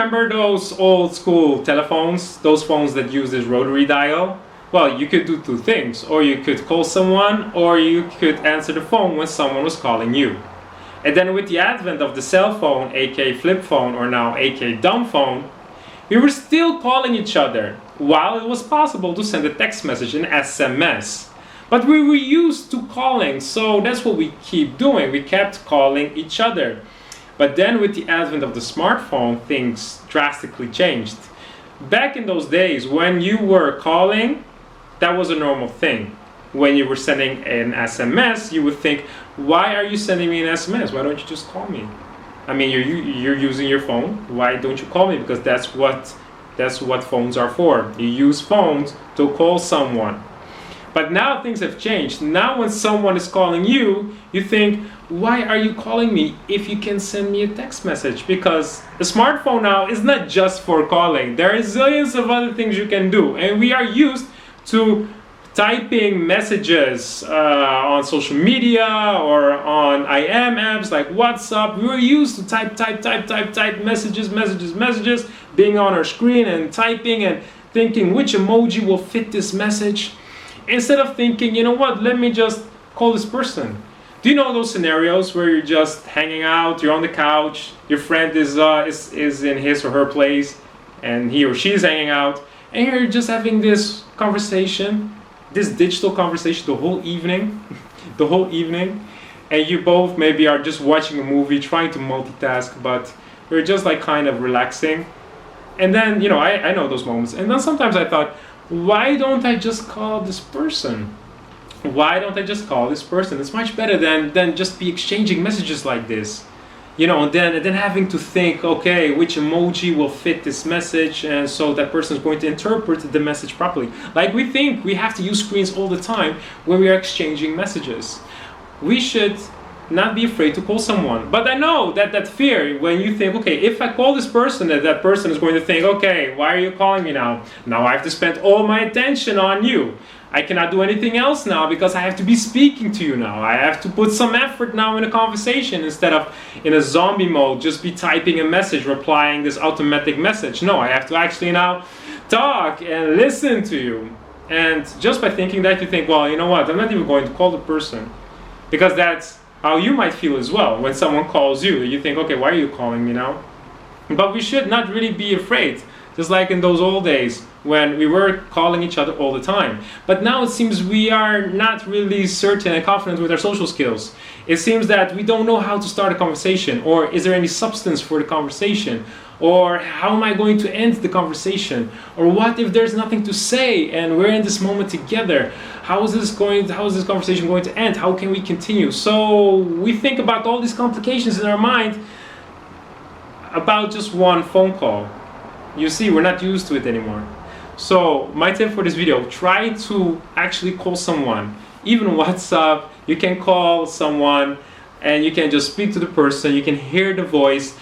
remember those old school telephones, those phones that use this rotary dial? Well, you could do two things. Or you could call someone, or you could answer the phone when someone was calling you. And then with the advent of the cell phone, aka flip phone, or now aka dumb phone, we were still calling each other, while it was possible to send a text message, an SMS. But we were used to calling, so that's what we keep doing. We kept calling each other. But then with the advent of the smartphone, things drastically changed. Back in those days, when you were calling, that was a normal thing. When you were sending an SMS, you would think, why are you sending me an SMS? Why don't you just call me? I mean, you're using your phone. Why don't you call me? Because that's what phones are for. You use phones to call someone. But now things have changed. Now when someone is calling you, you think, why are you calling me if you can send me a text message? Because a smartphone now is not just for calling. There are zillions of other things you can do. And we are used to typing messages on social media or on IM apps like WhatsApp. We were used to type messages, being on our screen and typing and thinking which emoji will fit this message. Instead of thinking, you know what, let me just call this person. Do you know those scenarios where you're just hanging out, you're on the couch, your friend is in his or her place, and he or she is hanging out, and you're just having this conversation, this digital conversation the whole evening, and you both maybe are just watching a movie, trying to multitask, but you're just like kind of relaxing. And then, you know, I know those moments. And then sometimes I thought, why don't I just call this person? Why don't I just call this person? It's much better than just be exchanging messages like this. You know, and then having to think, okay, which emoji will fit this message, and so that person is going to interpret the message properly. Like we think we have to use screens all the time when we are exchanging messages. We should not be afraid to call someone. But I know that fear when you think, okay, if I call this person, that person is going to think, okay, why are you calling me now? Now I have to spend all my attention on you. I cannot do anything else now because I have to be speaking to you now. I have to put some effort now in a conversation instead of in a zombie mode, just be typing a message, replying this automatic message. No, I have to actually now talk and listen to you. And just by thinking that, you think, well, you know what, I'm not even going to call the person, because that's how you might feel as well when someone calls you. You think, okay, why are you calling me now? But we should not really be afraid, just like in those old days when we were calling each other all the time. But now it seems we are not really certain and confident with our social skills. It seems that we don't know how to start a conversation, or is there any substance for the conversation, or how am I going to end the conversation, or what if there's nothing to say and we're in this moment together? How is this conversation going to end? How can we continue? So we think about all these complications in our mind about just one phone call. You see, we're not used to it anymore. So my tip for this video, try to actually call someone. Even WhatsApp, you can call someone and you can just speak to the person, you can hear the voice.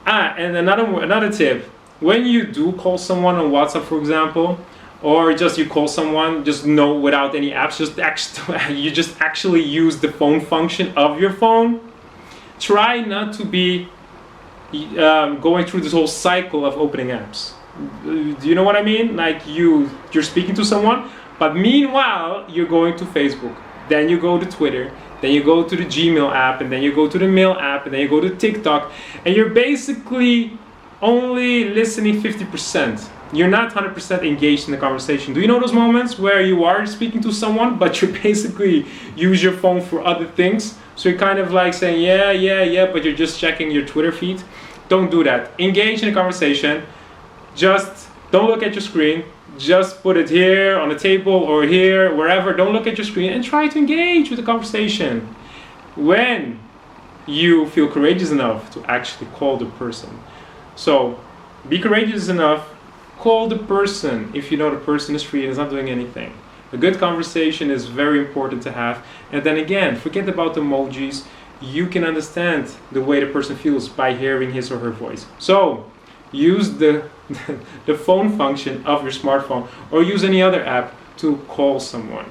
And another tip, when you do call someone on WhatsApp, for example, or just you call someone, just know without any apps, you just actually use the phone function of your phone. Try not to be going through this whole cycle of opening apps. Do you know what I mean? Like you're speaking to someone, but meanwhile you're going to Facebook, then you go to Twitter, then you go to the Gmail app, and then you go to the Mail app, and then you go to TikTok, and you're basically only listening 50%. You're not 100% engaged in the conversation. Do you know those moments where you are speaking to someone, but you basically use your phone for other things? So you're kind of like saying, yeah, but you're just checking your Twitter feed. Don't do that. Engage in a conversation. Just don't look at your screen. Just put it here on the table or here, wherever. Don't look at your screen and try to engage with the conversation. When you feel courageous enough to actually call the person. So be courageous enough, call the person if you know the person is free and is not doing anything. A good conversation is very important to have. And then again, forget about emojis. You can understand the way the person feels by hearing his or her voice. So use the phone function of your smartphone, or use any other app to call someone.